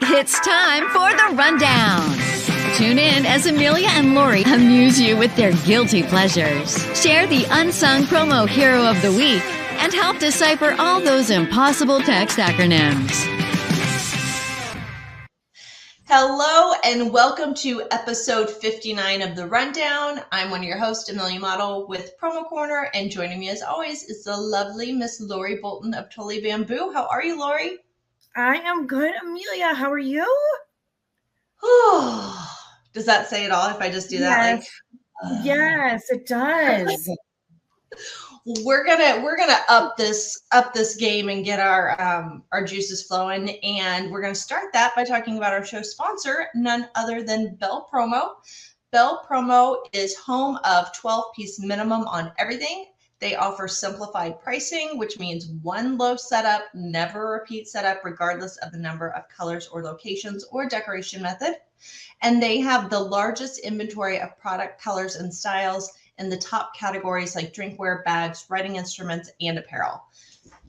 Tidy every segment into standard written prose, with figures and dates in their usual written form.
It's time for the rundown. Tune in as Amelia and Lori amuse you with their guilty pleasures, share the unsung promo hero of the week, and help decipher all those impossible text acronyms. Hello and welcome to episode 59 of The Rundown. I'm one of your hosts, Amelia Madl with Promo Corner, and joining me as always is the lovely Miss Lori Bolton of Totally Bamboo. How are you, Lori? I am good, Amelia. How are you? Does that say it all if I just do that? Yes, it does. We're gonna up this game and get our juices flowing, and we're gonna start that by talking about our show sponsor, none other than Bel Promo. Bel Promo is home of 12-piece minimum on everything. They offer simplified pricing, which means one low setup, never repeat setup, regardless of the number of colors or locations or decoration method. And they have the largest inventory of product colors and styles in the top categories like drinkware, bags, writing instruments, and apparel.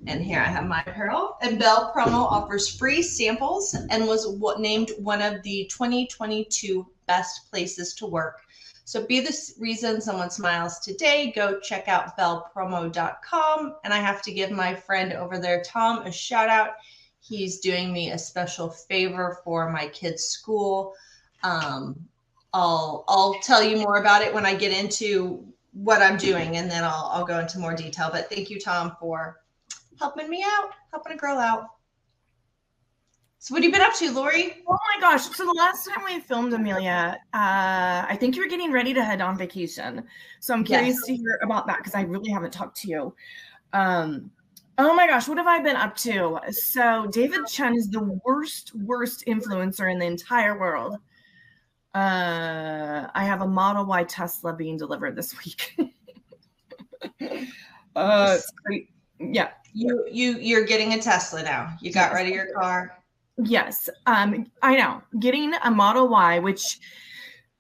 And here I have my apparel. And Bel Promo offers free samples and was named one of the 2022 best places to work. So be the reason someone smiles today. Go check out belpromo.com. And I have to give my friend over there, Tom, a shout out. He's doing me a special favor for my kids' school. I'll tell you more about it when I get into what I'm doing, and then I'll go into more detail. But thank you, Tom, for helping me out, helping a girl out. So what have you been up to, Lori? Oh my gosh. So the last time we filmed, Amelia, I think you were getting ready to head on vacation. So I'm curious to hear about that because I really haven't talked to you. Oh my gosh, what have I been up to? So David Chen is the worst influencer in the entire world. I have a Model Y Tesla being delivered this week. It's great. Yeah. You're getting a Tesla now. You got rid of your car. Yes. I know. Getting a Model Y, which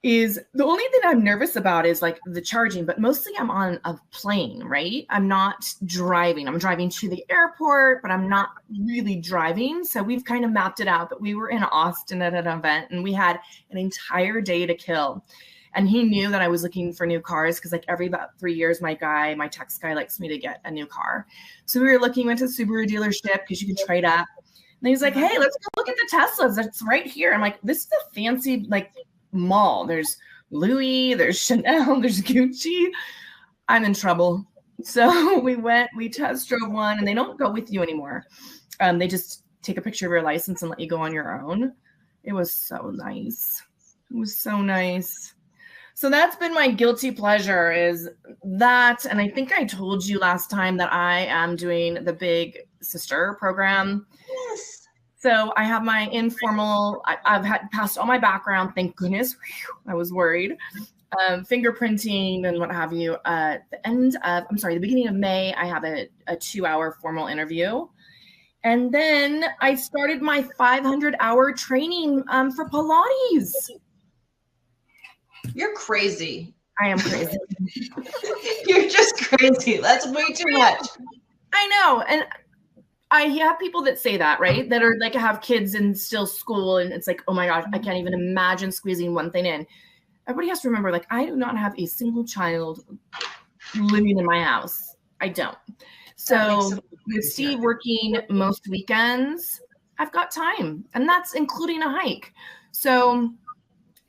is the only thing I'm nervous about is like the charging, but mostly I'm on a plane, right? I'm not driving. I'm driving to the airport, but I'm not really driving. So we've kind of mapped it out, but we were in Austin at an event and we had an entire day to kill. And he knew that I was looking for new cars because like every about 3 years, my text guy likes me to get a new car. So we were went to the Subaru dealership because you can trade up. And he's like, hey, let's go look at the Teslas. That's right here. I'm like, this is a fancy like mall. There's Louis, there's Chanel, there's Gucci. I'm in trouble. So we test drove one, and they don't go with you anymore. They just take a picture of your license and let you go on your own. It was so nice. It was so nice. So that's been my guilty pleasure is that. And I think I told you last time that I am doing the Big Sister program. Yes. So I have my informal, I've passed all my background, thank goodness. Whew, I was worried. Fingerprinting and what have you. The beginning of May, I have a 2-hour formal interview. And then I started my 500-hour training for Pilates. You're crazy. I am crazy. You're just crazy. That's way too much. I know. And I have people that say that, right? That are like have kids in still school. And it's like, oh my gosh, I can't even imagine squeezing one thing in. Everybody has to remember, like, I do not have a single child living in my house. I don't. So with Steve working most weekends, I've got time. And that's including a hike. So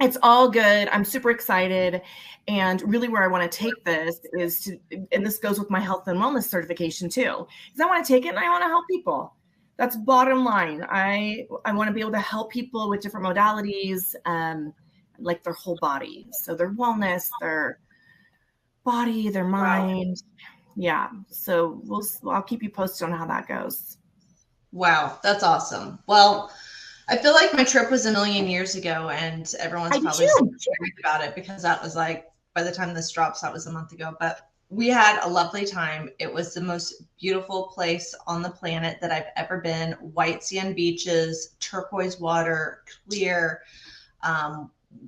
it's all good. I'm super excited. And really where I want to take this is to, and this goes with my health and wellness certification too, because I want to take it and I want to help people. That's bottom line. I want to be able to help people with different modalities, like their whole body. So their wellness, their body, their mind. Yeah. So I'll keep you posted on how that goes. Wow. That's awesome. Well, I feel like my trip was a million years ago and everyone's probably curious about it because that was like, by the time this drops, that was a month ago, but we had a lovely time. It was the most beautiful place on the planet that I've ever been. White sand beaches, turquoise water, clear.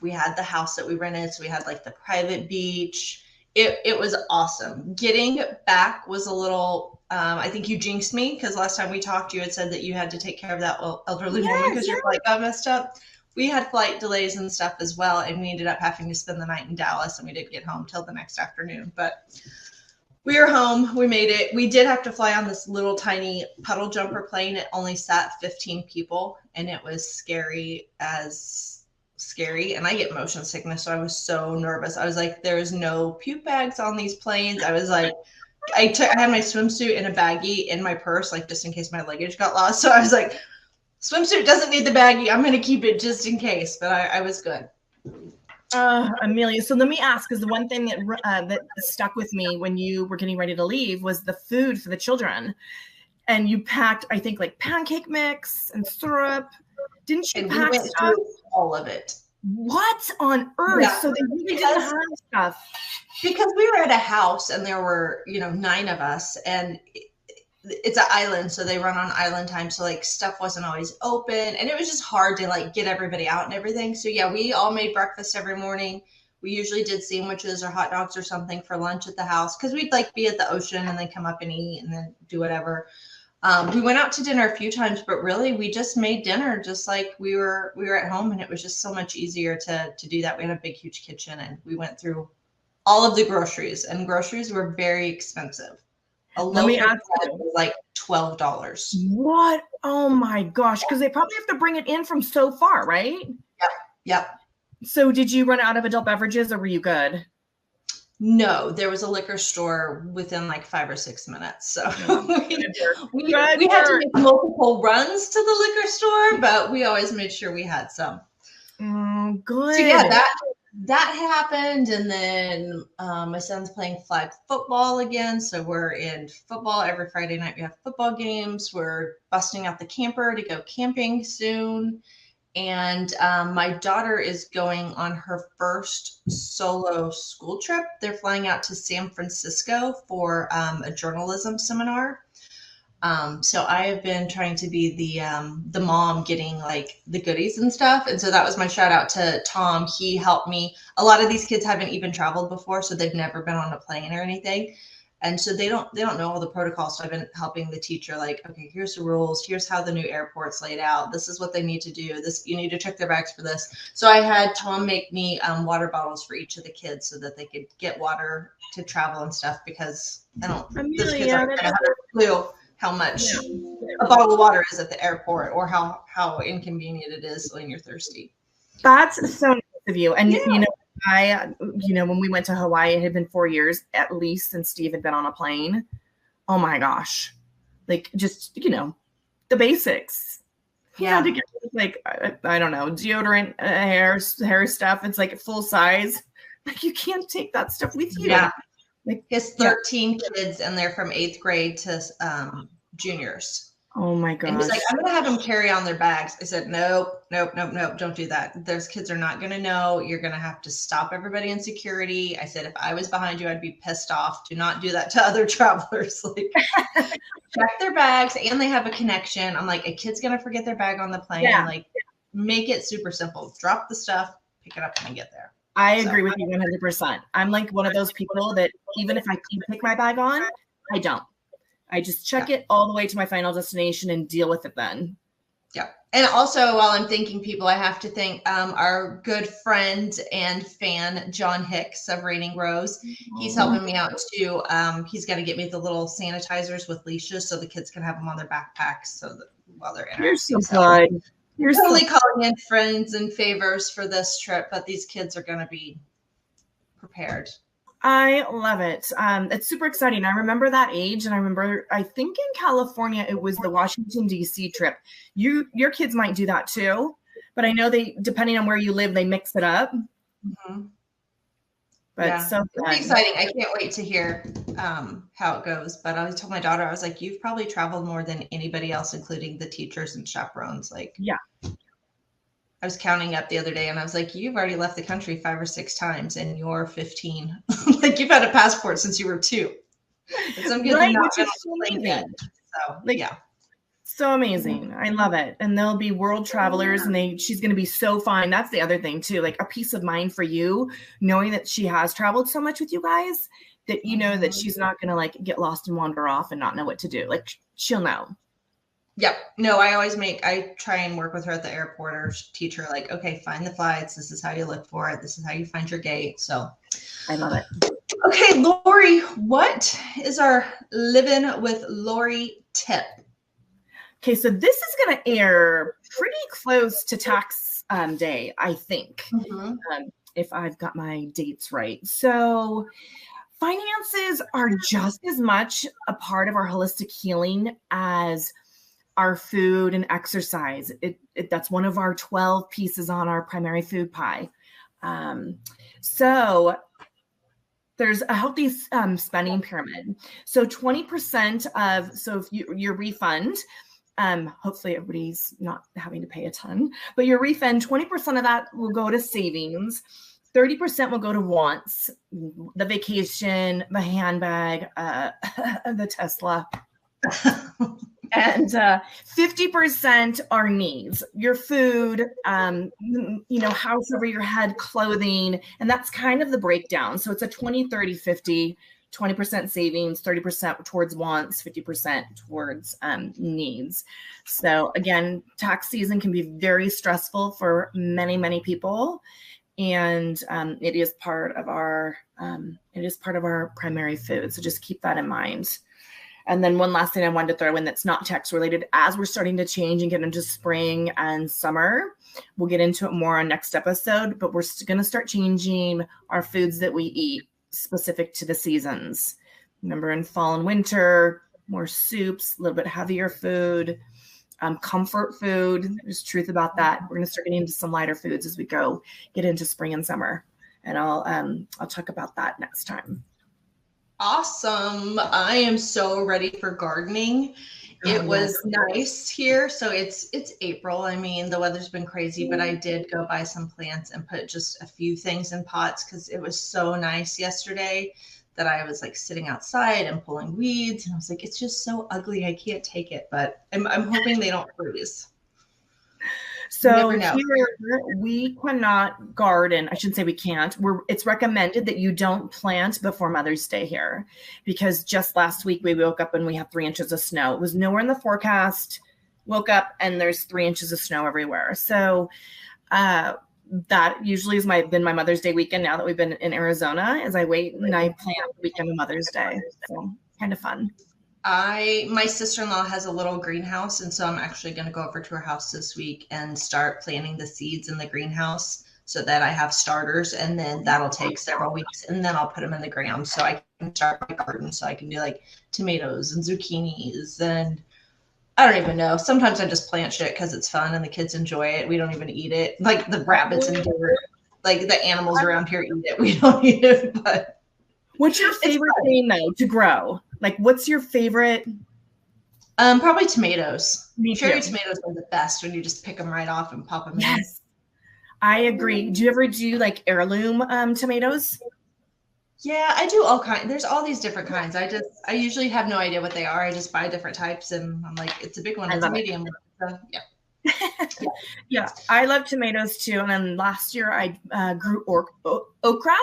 We had the house that we rented. So we had like the private beach. It was awesome. Getting back was a little I think you jinxed me because last time we talked, you had said that you had to take care of that elderly woman because your flight got messed up. We had flight delays and stuff as well, and we ended up having to spend the night in Dallas, and we didn't get home till the next afternoon. But we were home. We made it. We did have to fly on this little tiny puddle jumper plane. It only sat 15 people, and it was scary. And I get motion sickness, so I was so nervous. I was like, there's no puke bags on these planes. I was like, I had my swimsuit in a baggie in my purse, like just in case my luggage got lost. So I was like, swimsuit doesn't need the baggie. I'm going to keep it just in case. But I was good. Amelia, so let me ask, because the one thing that stuck with me when you were getting ready to leave was the food for the children. And you packed, I think, like pancake mix and syrup. Didn't you pack we went stuff? through all of it. What on earth? Yeah. So they really didn't have stuff. Because we were at a house and there were, 9 of us, and it's an island, so they run on island time. So like stuff wasn't always open, and it was just hard to like get everybody out and everything. So yeah, we all made breakfast every morning. We usually did sandwiches or hot dogs or something for lunch at the house because we'd like be at the ocean and then come up and eat and then do whatever. We went out to dinner a few times, but really we just made dinner just like we were at home, and it was just so much easier to do that. We had a big, huge kitchen, and we went through all of the groceries, and groceries were very expensive. A loaf of bread was like $12. What? Oh my gosh. Because they probably have to bring it in from so far, right? Yep. So did you run out of adult beverages, or were you good? No, there was a liquor store within like 5 or 6 minutes. So we had to make multiple runs to the liquor store, but we always made sure we had some. Good. So yeah, that happened. And then my son's playing flag football again. So we're in football every Friday night. We have football games. We're busting out the camper to go camping soon. And my daughter is going on her first solo school trip. They're flying out to San Francisco for a journalism seminar. So I have been trying to be the mom getting like the goodies and stuff. And so that was my shout out to Tom. He helped me. A lot of these kids haven't even traveled before, so they've never been on a plane or anything. And so they don't know all the protocols. So I've been helping the teacher, like, okay, here's the rules. Here's how the new airport's laid out. This is what they need to do. This, you need to check their bags for this. So I had Tom make me water bottles for each of the kids so that they could get water to travel and stuff, because those kids aren't going to have a clue how much a bottle of water is at the airport, or how inconvenient it is when you're thirsty. That's so nice of you. And when we went to Hawaii, it had been 4 years at least since Steve had been on a plane. Oh my gosh. Like, just, the basics. He had to get like, I don't know, deodorant, hair stuff. It's like full size. Like, you can't take that stuff with you. Yeah. Like, his 13 kids, and they're from 8th grade to juniors. Oh my gosh. And he's like, I'm going to have them carry on their bags. I said, nope, don't do that. Those kids are not going to know. You're going to have to stop everybody in security. I said, if I was behind you, I'd be pissed off. Do not do that to other travelers. Like, check their bags, and they have a connection. I'm like, a kid's going to forget their bag on the plane. Yeah. Like, make it super simple. Drop the stuff, pick it up when you get there. I agree with you 100%. I'm like one of those people that even if I can take my bag on, I don't. I just check it all the way to my final destination and deal with it then. Yeah. And also, while I'm thanking people, I have to thank our good friend and fan, John Hicks of Raining Rose. He's helping me out too. He's got to get me the little sanitizers with leashes so the kids can have them on their backpacks so that while they're in. You're so good. You're totally calling in friends and favors for this trip, but these kids are going to be prepared. I love it. It's super exciting. I remember that age, and I think in California it was the Washington D.C. trip. Your kids might do that too, but I know depending on where you live, they mix it up. Mm-hmm. But yeah, so it'll be exciting. I can't wait to hear how it goes. But I told my daughter, I was like, you've probably traveled more than anybody else, including the teachers and chaperones. Like, yeah. I was counting up the other day, and I was like, you've already left the country 5 or 6 times, and you're 15. Like, you've had a passport since you were 2. And some kids are not going to yet. So, yeah. So amazing. I love it. And they'll be world travelers, and she's going to be so fine. That's the other thing too. Like, a peace of mind for you, knowing that she has traveled so much with you guys that you know that she's not going to like get lost and wander off and not know what to do. Like she'll know. Yep. No, I try and work with her at the airport or teach her like, okay, find the flights. This is how you look for it. This is how you find your gate. So I love it. Okay, Lori, what is our Living with Lori tip? Okay, so this is going to air pretty close to tax day, I think, if I've got my dates right. So finances are just as much a part of our holistic healing as our food and exercise. That's one of our 12 pieces on our primary food pie. So there's a healthy spending pyramid. So 20% if your refund, hopefully everybody's not having to pay a ton, but your refund, 20% of that will go to savings. 30% will go to wants, the vacation, the handbag, the Tesla. And 50% are needs, your food, house over your head, clothing. And that's kind of the breakdown. So it's a 20, 30, 50, 20% savings, 30% towards wants, 50% towards needs. So again, tax season can be very stressful for many, many people. And it is part of our primary food. So just keep that in mind. And then one last thing I wanted to throw in that's not tax related, as we're starting to change and get into spring and summer, we'll get into it more on next episode, but we're going to start changing our foods that we eat specific to the seasons. Remember, in fall and winter, more soups, a little bit heavier food, comfort food. There's truth about that. We're going to start getting into some lighter foods as we get into spring and summer. And I'll talk about that next time. Awesome. I am so ready for gardening. It was nice here. So it's April. I mean, the weather's been crazy, but I did go buy some plants and put just a few things in pots because it was so nice yesterday that I was like sitting outside and pulling weeds. And I was like, it's just so ugly. I can't take it, but I'm hoping they don't freeze. So here we cannot garden. I shouldn't say we can't. It's recommended that you don't plant before Mother's Day here, because just last week we woke up and we have 3 inches of snow. It was nowhere in the forecast. Woke up and there's 3 inches of snow everywhere. So that usually has been my Mother's Day weekend. Now that we've been in Arizona, as I wait and I plan the weekend of Mother's Day. So kind of fun. My sister-in-law has a little greenhouse, and so I'm actually going to go over to her house this week and start planting the seeds in the greenhouse so that I have starters, and then that'll take several weeks, and then I'll put them in the ground so I can start my garden. So I can do like tomatoes and zucchinis, and I don't even know. Sometimes I just plant shit because it's fun and the kids enjoy it. We don't even eat it. Like the rabbits and deer, like the animals around here eat it. We don't eat it, but. What's your favorite thing though to grow? Like, what's your favorite? Probably tomatoes. Cherry too. tomatoes are the best when you just pick them right off and pop them in. Yes, I agree. Do you ever do like heirloom tomatoes? Yeah, I do all kinds. There's all these different kinds. I usually have no idea what they are. I just buy different types, and I'm like, it's a big one, it's a medium one. So, yeah. Yeah, I love tomatoes too. And then last year I grew okra,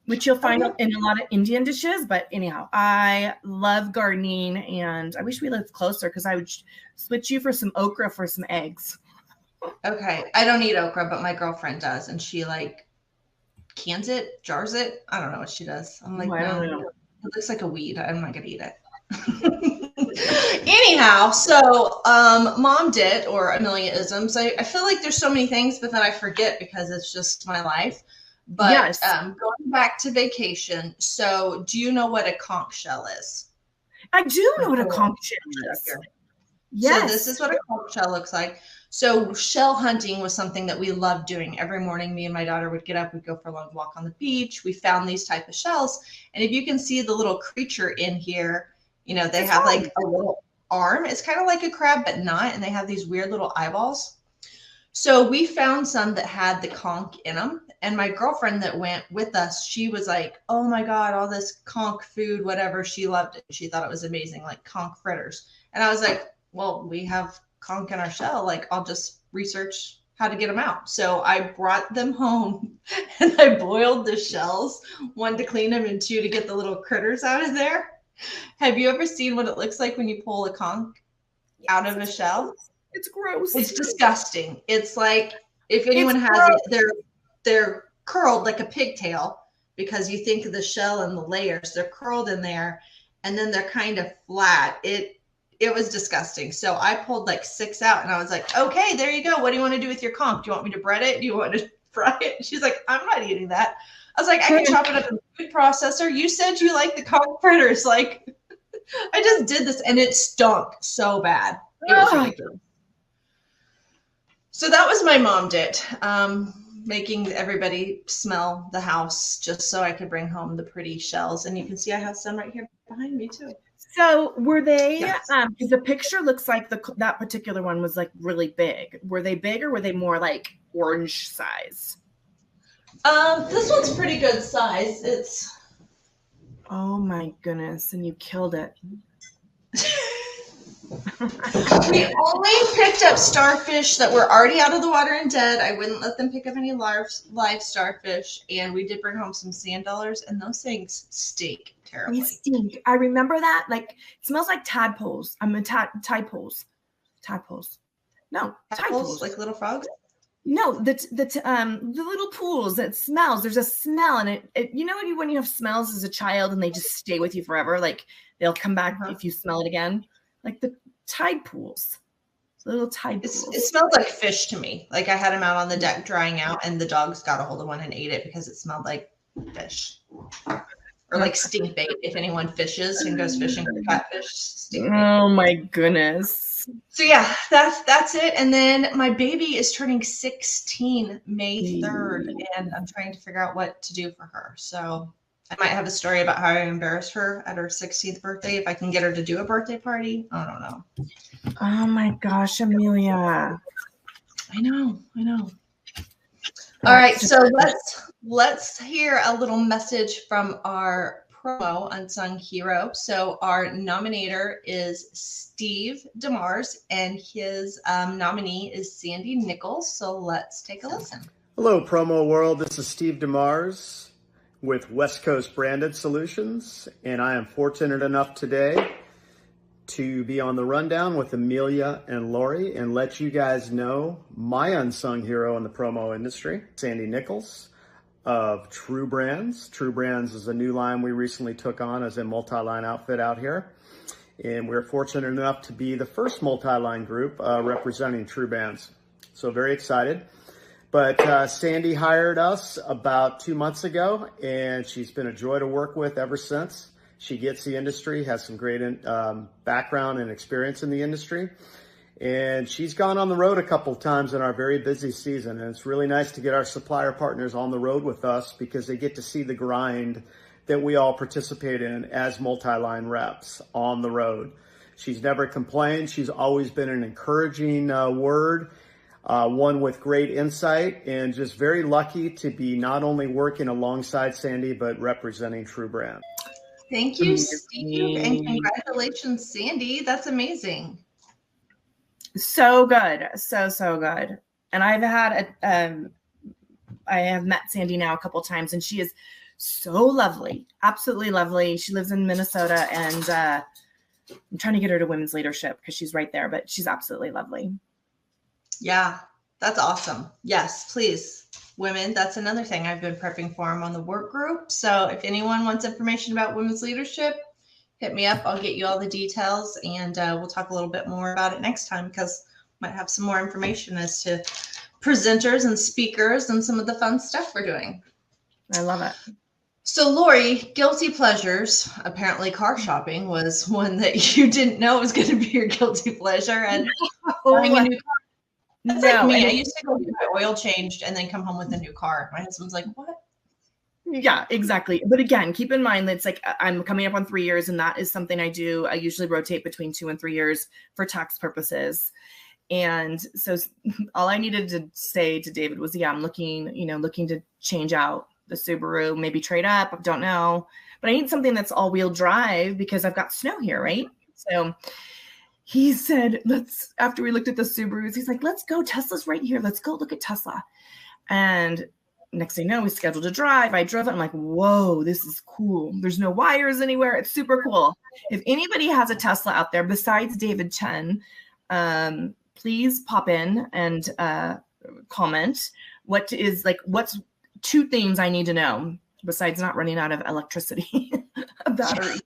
which you'll find in a lot of Indian dishes. But anyhow, I love gardening, and I wish we lived closer because I would switch you for some okra for some eggs. Okay. I don't eat okra, but my girlfriend does. And she like cans it, jars it. I don't know what she does. I'm like, no, it looks like a weed. I'm not going to eat it. Anyhow, so mom did, or Amelia-isms. I feel like there's so many things, but then I forget because it's just my life. But yes. Going back to vacation, so do you know what a conch shell is? I do know what a conch shell is. Yes. So this is what a conch shell looks like. So shell hunting was something that we loved doing. Every morning, me and my daughter would get up, we'd go for a long walk on the beach. We found these type of shells. And if you can see the little creature in here, you know, they have like a little arm. It's kind of like a crab, but not. And they have these weird little eyeballs. So we found some that had the conch in them. And my girlfriend that went with us, she was like, oh my God, all this conch food, whatever. She loved it. She thought it was amazing, like conch fritters. And I was like, well, we have conch in our shell. Like, I'll just research how to get them out. So I brought them home and I boiled the shells, 1 to clean them and 2 to get the little critters out of there. Have you ever seen what it looks like when you pull a conch out of a shell? It's gross. It's disgusting. It's like, if anyone has it, they're curled like a pigtail, because you think of the shell and the layers, they're curled in there, and then they're kind of flat. It was disgusting. So I pulled like 6 out and I was like, okay, there you go. What do you want to do with your conch? Do you want me to bread it? Do you want to fry it? She's like, I'm not eating that. I was like, I can chop it up in the food processor. You said you like the conch fritters. Like, I just did this and it stunk so bad. It was ridiculous. So that was my mom did, making everybody smell the house just so I could bring home the pretty shells. And you can see I have some right here behind me too. So were they, Yes. because the picture looks like that particular one was like really big. Were they big or were they more like orange size? This one's pretty good size. It's. Oh my goodness. And you killed it. We only picked up starfish that were already out of the water and dead. I wouldn't let them pick up any live starfish. And we did bring home some sand dollars, and those things stink terribly. They stink. I remember that. Like, it smells like tadpoles. Tadpoles. No, tadpoles. Like little frogs? No, the little pools that smells. There's a smell, and it you know when you have smells as a child and they just stay with you forever. Like, they'll come back if you smell it again. Like the tide pools, little tide pools. It smelled like fish to me. Like I had them out on the deck drying out, and the dogs got a hold of one and ate it because it smelled like fish, or like stink bait. If anyone fishes and goes fishing for catfish, stink bait. Oh my goodness. So yeah, that's it. And then my baby is turning 16 May 3rd, and I'm trying to figure out what to do for her. So I might have a story about how I embarrassed her at her 16th birthday. If I can get her to do a birthday party, I don't know. Oh my gosh, Amelia. I know. All right, so let's hear a little message from our promo unsung hero. So our nominator is Steve DeMars, and his nominee is Sandy Nichols. So let's take a listen. Hello, promo world. This is Steve DeMars with West Coast Branded Solutions, and I am fortunate enough today to be on the rundown with Amelia and Lori and let you guys know my unsung hero in the promo industry, Sandy Nichols of True Brands. True Brands is a new line we recently took on as a multi-line outfit out here, and we're fortunate enough to be the first multi-line group representing True Brands. So very excited. But Sandy hired us about 2 months ago, and she's been a joy to work with ever since. She gets the industry, has some great background and experience in the industry. And she's gone on the road a couple of times in our very busy season. And it's really nice to get our supplier partners on the road with us because they get to see the grind that we all participate in as multi-line reps on the road. She's never complained. She's always been an encouraging word. One with great insight, and just very lucky to be not only working alongside Sandy, but representing True Brand. Thank you, Steve, and congratulations, Sandy. That's amazing. So good. So good. And I've had I have met Sandy now a couple of times, and she is so lovely, absolutely lovely. She lives in Minnesota, and I'm trying to get her to women's leadership because she's right there, but she's absolutely lovely. Yeah, that's awesome. Yes, please. Women, that's another thing I've been prepping for them on the work group. So if anyone wants information about women's leadership, hit me up. I'll get you all the details, and we'll talk a little bit more about it next time because I might have some more information as to presenters and speakers and some of the fun stuff we're doing. I love it. So Lori, guilty pleasures. Apparently car shopping was one that you didn't know was going to be your guilty pleasure. And buying a new car. That's like me. I used to go get my oil changed and then come home with a new car. My husband's like, what? Yeah, exactly. But again, keep in mind that it's like I'm coming up on 3 years, and that is something I do. I usually rotate between 2 and 3 years for tax purposes. And so all I needed to say to David was, yeah, I'm looking to change out the Subaru, maybe trade up. I don't know. But I need something that's all-wheel drive because I've got snow here, right? So he said, after we looked at the Subarus, he's like, let's go. Tesla's right here. Let's go look at Tesla. And next thing you know, we scheduled a drive. I drove it. I'm like, whoa, this is cool. There's no wires anywhere. It's super cool. If anybody has a Tesla out there besides David Chen, please pop in and comment. What's 2 things I need to know besides not running out of electricity, a battery.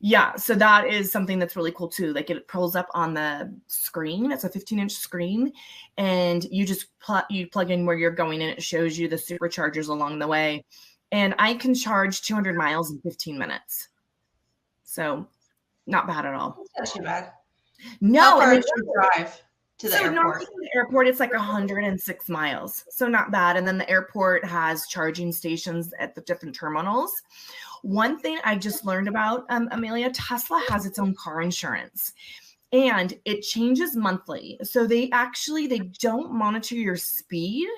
Yeah, so that is something that's really cool too. Like it pulls up on the screen. It's a 15-inch screen, and you just plug in where you're going, and it shows you the superchargers along the way. And I can charge 200 miles in 15 minutes. So not bad at all. That's not too bad. No, how far is your drive to the airport? Normally the airport, it's like 106 miles. So not bad. And then the airport has charging stations at the different terminals. One thing I just learned about, Amelia, Tesla has its own car insurance, and it changes monthly. So they don't monitor your speed.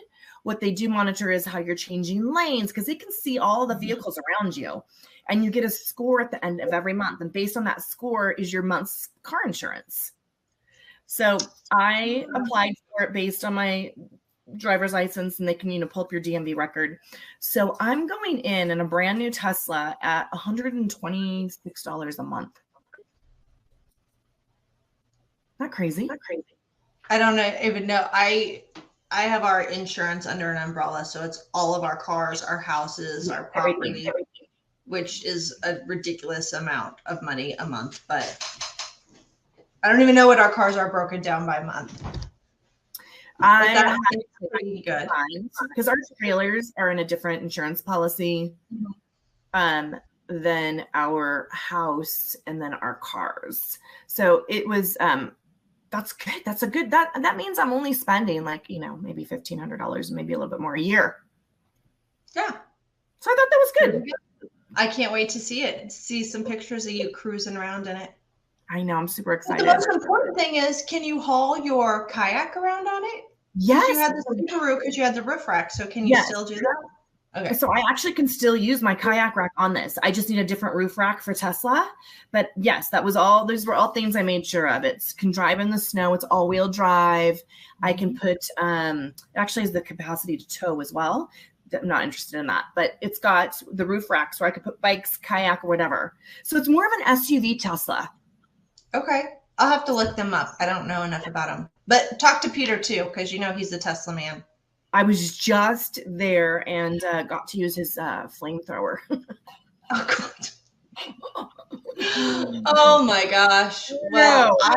What they do monitor is how you're changing lanes, because they can see all the vehicles around you, and you get a score at the end of every month. And based on that score is your month's car insurance. So I applied for it based on my driver's license, and they can, pull up your DMV record. So I'm going in a brand new Tesla at $126 a month. Not crazy. I don't even know. I have our insurance under an umbrella, so it's all of our cars, our houses, our property, everything, which is a ridiculous amount of money a month. But I don't even know what our cars are broken down by month. That's pretty good because our trailers are in a different insurance policy than our house and then our cars. So it was that's good. That's a good that means I'm only spending maybe $1,500, maybe a little bit more a year. Yeah. So I thought that was good. I can't wait to see some pictures of you cruising around in it. I know, I'm super excited. But the most important thing is, can you haul your kayak around on it? Yes. You had the Subaru because you had the roof rack. So can you still do that? Okay. So I actually can still use my kayak rack on this. I just need a different roof rack for Tesla. But yes, those were all things I made sure of. It can drive in the snow. It's all-wheel drive. I can put, it actually has the capacity to tow as well. I'm not interested in that. But it's got the roof rack, so I could put bikes, kayak, or whatever. So it's more of an SUV Tesla. Okay. I'll have to look them up. I don't know enough about them. But talk to Peter too, because he's the Tesla man. I was just there and got to use his flamethrower. Oh, God. Oh, my gosh. Well, I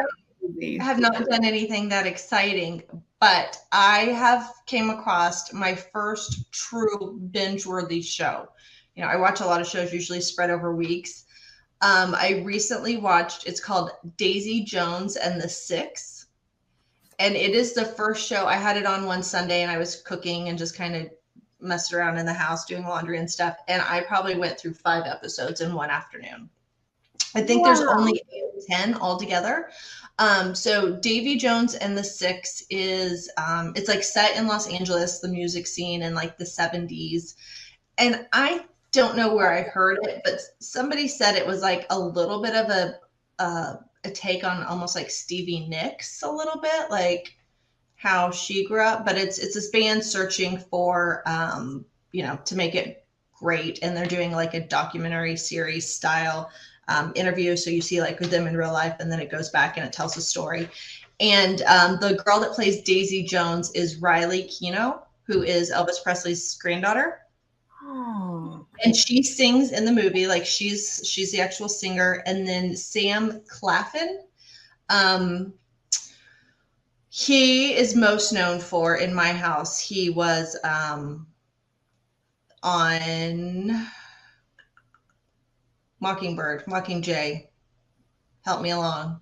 have not done anything that exciting, but I have came across my first true binge-worthy show. I watch a lot of shows usually spread over weeks. I recently watched, it's called Daisy Jones and the Six. And it is the first show. I had it on one Sunday and I was cooking and just kind of messed around in the house doing laundry and stuff. And I probably went through 5 episodes in one afternoon. I think there's only 10 altogether. So Davy Jones and the Six is, it's like set in Los Angeles, the music scene in like the 70s. And I don't know where I heard it, but somebody said it was like a little bit of a take on almost like Stevie Nicks a little bit, like how she grew up, but it's this band searching for, to make it great. And they're doing like a documentary series style interview. So you see like with them in real life, and then it goes back and it tells a story. And the girl that plays Daisy Jones is Riley Keough, who is Elvis Presley's granddaughter. Oh. And she sings in the movie, like she's the actual singer. And then Sam Claflin, he is most known for in My House. He was on Mockingjay. Help me along.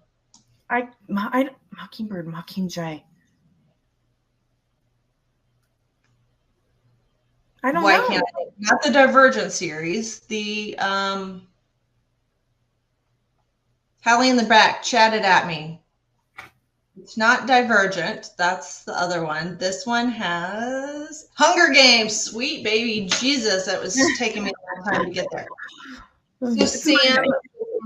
Mockingjay. I don't Why know. can't I? Not the Divergent series. The Hallie in the back chatted at me. It's not Divergent. That's the other one. This one has Hunger Games. Sweet baby Jesus. That was taking me a long time to get there. So Sam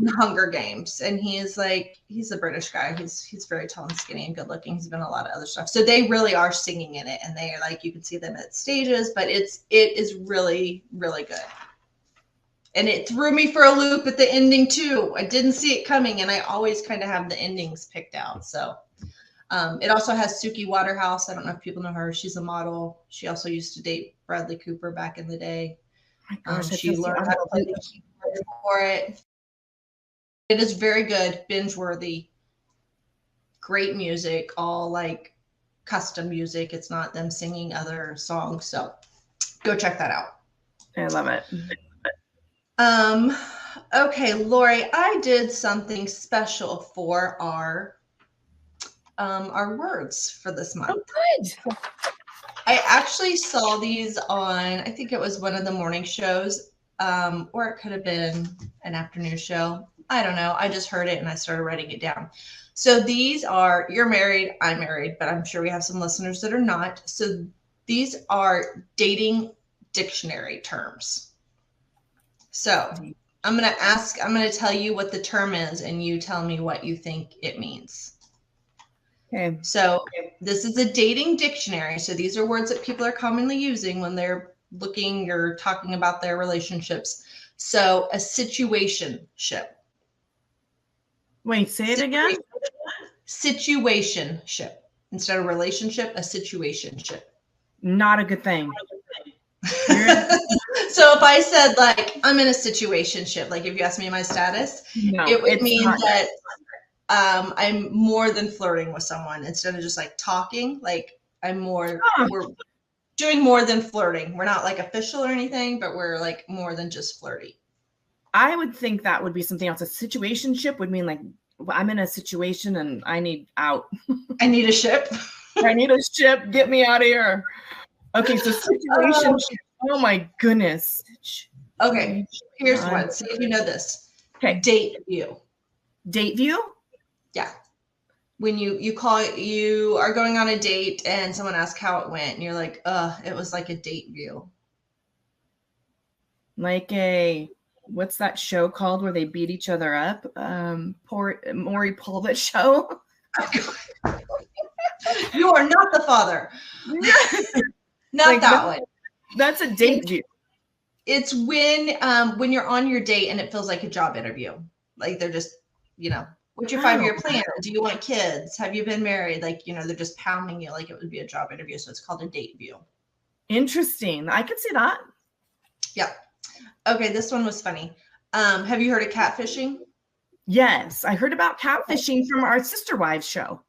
in Hunger Games, and he's a British guy. He's very tall and skinny and good looking. He's been in a lot of other stuff. So they really are singing in it, and they are like, you can see them at stages, but it is really, really good. And it threw me for a loop at the ending too. I didn't see it coming, and I always kind of have the endings picked out. So it also has Suki Waterhouse. I don't know if people know her. She's a model. She also used to date Bradley Cooper back in the day. She learned how to play the keyboard for it. It is very good, binge worthy, great music, all like custom music. It's not them singing other songs. So go check that out. I love it. Okay, Lori, I did something special for our words for this month. Oh, good. I actually saw these on, I think it was one of the morning shows, or it could have been an afternoon show. I don't know. I just heard it and I started writing it down. So these are, you're married, I'm married, but I'm sure we have some listeners that are not. So these are dating dictionary terms. So I'm going to tell you what the term is and you tell me what you think it means. Okay. So this is a dating dictionary. So these are words that people are commonly using when they're looking or talking about their relationships. So a situationship. Wait, say it again. Situationship. Instead of relationship, a situationship. Not a good thing. So if I said like, I'm in a situationship, like if you asked me my status, it would mean that I'm more than flirting with someone instead of just like talking. Like we're doing more than flirting. We're not like official or anything, but we're like more than just flirty. I would think that would be something else. A situationship would mean like, I'm in a situation and I need out. I need a ship. I need a ship. Get me out of here. Okay, so situationship. Oh my goodness. Okay, here's one. See if you know this. Okay. Date view. Date view? Yeah. When you are going on a date and someone asks how it went and you're like, it was like a date view. Like what's that show called where they beat each other up? Maury Povich show. You are not the father. Not like that one. That's a date view. It's when you're on your date and it feels like a job interview. Like they're just, what's your 5-year plan? Do you want kids? Have you been married? Like, they're just pounding you like it would be a job interview. So it's called a date view. Interesting. I could see that. Yeah. Okay. This one was funny. Have you heard of catfishing? Yes. I heard about catfishing from our Sister Wives show.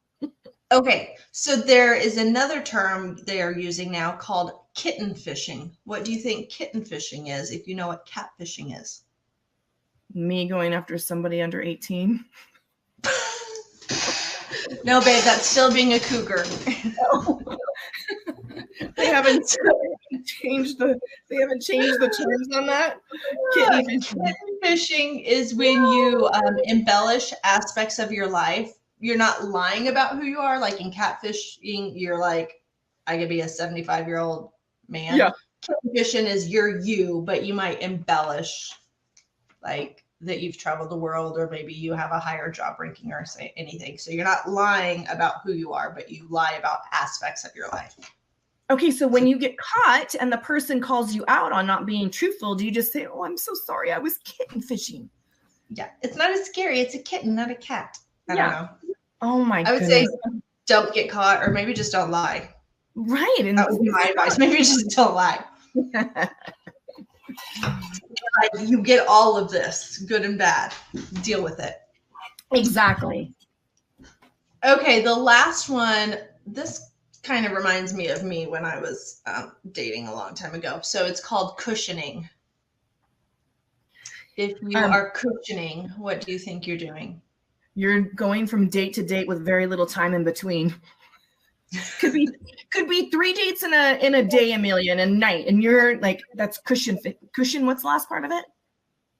Okay. So there is another term they're using now called kitten fishing. What do you think kitten fishing is, if you know what catfishing is? Me going after somebody under 18. No, babe, that's still being a cougar. They haven't changed the terms on that. Kitten fishing is when you embellish aspects of your life. You're not lying about who you are. Like in catfishing, you're like, I could be a 75-year-old man. Yeah. Catfishing is you're you, but you might embellish like that you've traveled the world or maybe you have a higher job ranking or say anything. So you're not lying about who you are, but you lie about aspects of your life. Okay, so when you get caught and the person calls you out on not being truthful, do you just say, oh, I'm so sorry, I was kitten fishing? Yeah, it's not as scary. It's a kitten, not a cat. I don't know. Oh my God. I would say don't get caught or maybe just don't lie. Right. And that was my advice. Maybe just don't lie. Like you get all of this, good and bad. Deal with it. Exactly. Okay, the last one, this kind of reminds me of me when I was dating a long time ago. So it's called cushioning. If you are cushioning, what do you think you're doing? You're going from date to date with very little time in between. Could be 3 dates in a day, Amelia, in a night, and you're like, that's cushion. What's the last part of it?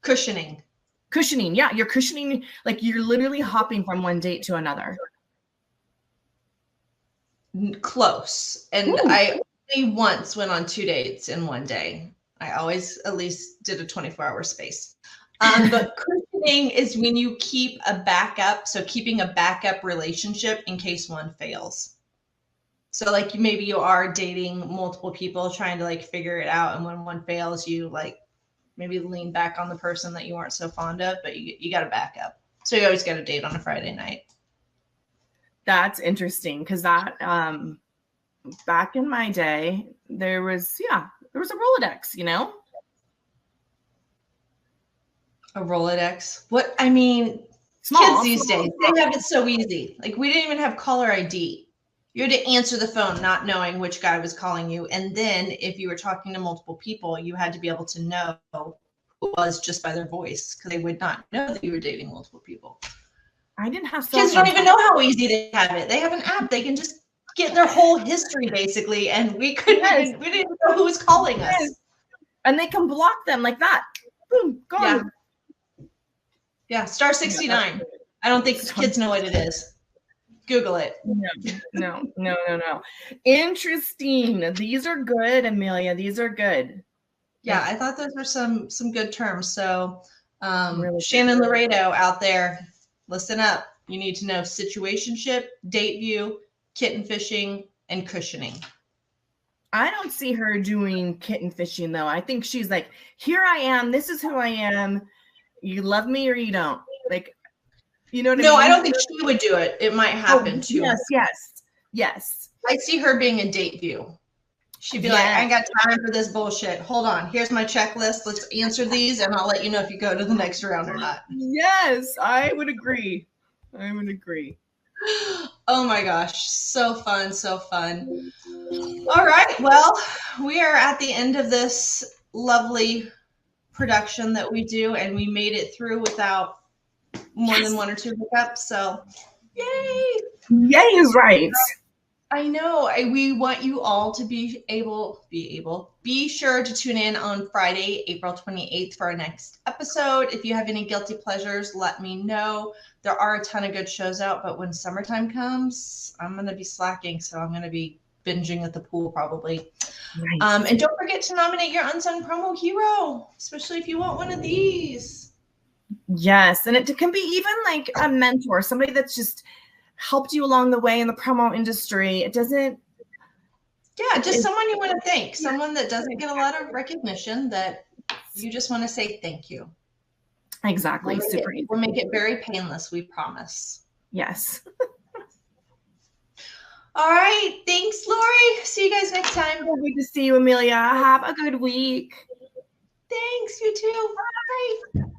Cushioning. Cushioning. Yeah, you're cushioning. Like you're literally hopping from one date to another. Close. And ooh. I only once went on 2 dates in one day. I always at least did a 24-hour space. But cushioning is when you keep a backup. So keeping a backup relationship in case one fails. So like maybe you are dating multiple people trying to like figure it out. And when one fails, you like maybe lean back on the person that you aren't so fond of, but you got a backup. So you always got a date on a Friday night. That's interesting because that back in my day, there was a Rolodex, you know? A Rolodex. What I mean, kids these days, they have it so easy. Like we didn't even have caller ID. You had to answer the phone not knowing which guy was calling you. And then if you were talking to multiple people, you had to be able to know who it was just by their voice because they would not know that you were dating multiple people. I didn't have kids don't even know how easy they have it. They have an app. They can just get their whole history basically. And we didn't even know who was calling us. And they can block them like that. Boom, gone. Yeah, star 69. I don't think kids know what it is. Google it. No. Interesting. These are good, Amelia. These are good. Yeah, I thought those were some good terms. So really Shannon Laredo out there, listen up. You need to know situationship, date view, kitten fishing, and cushioning. I don't see her doing kitten fishing though. I think she's like, here I am. This is who I am. You love me or you don't. Like, you know what I mean? No, I don't think she would do it. It might happen too. Yes. I see her being a date view. She'd be like, I ain't got time for this bullshit. Hold on. Here's my checklist. Let's answer these and I'll let you know if you go to the next round or not. Yes, I would agree. Oh my gosh. So fun. So fun. All right. Well, we are at the end of this lovely production that we do, and we made it through without more than one or two hiccups. So yay. Yay is right. I know. We want you all to be sure to tune in on Friday, April 28th for our next episode. If you have any guilty pleasures, let me know. There are a ton of good shows out, but when summertime comes, I'm going to be slacking. So I'm going to be binging at the pool probably. Nice. And don't forget to nominate your unsung promo hero, especially if you want one of these. Yes. And it can be even like a mentor, somebody that's just helped you along the way in the promo industry. It doesn't. Yeah, just someone you want to thank, someone that doesn't get a lot of recognition that you just want to say thank you. Exactly. We'll make it very painless, we promise. Yes. All right. Thanks, Lori. See you guys next time. Good to see you, Amelia. Have a good week. Thanks. You too. Bye.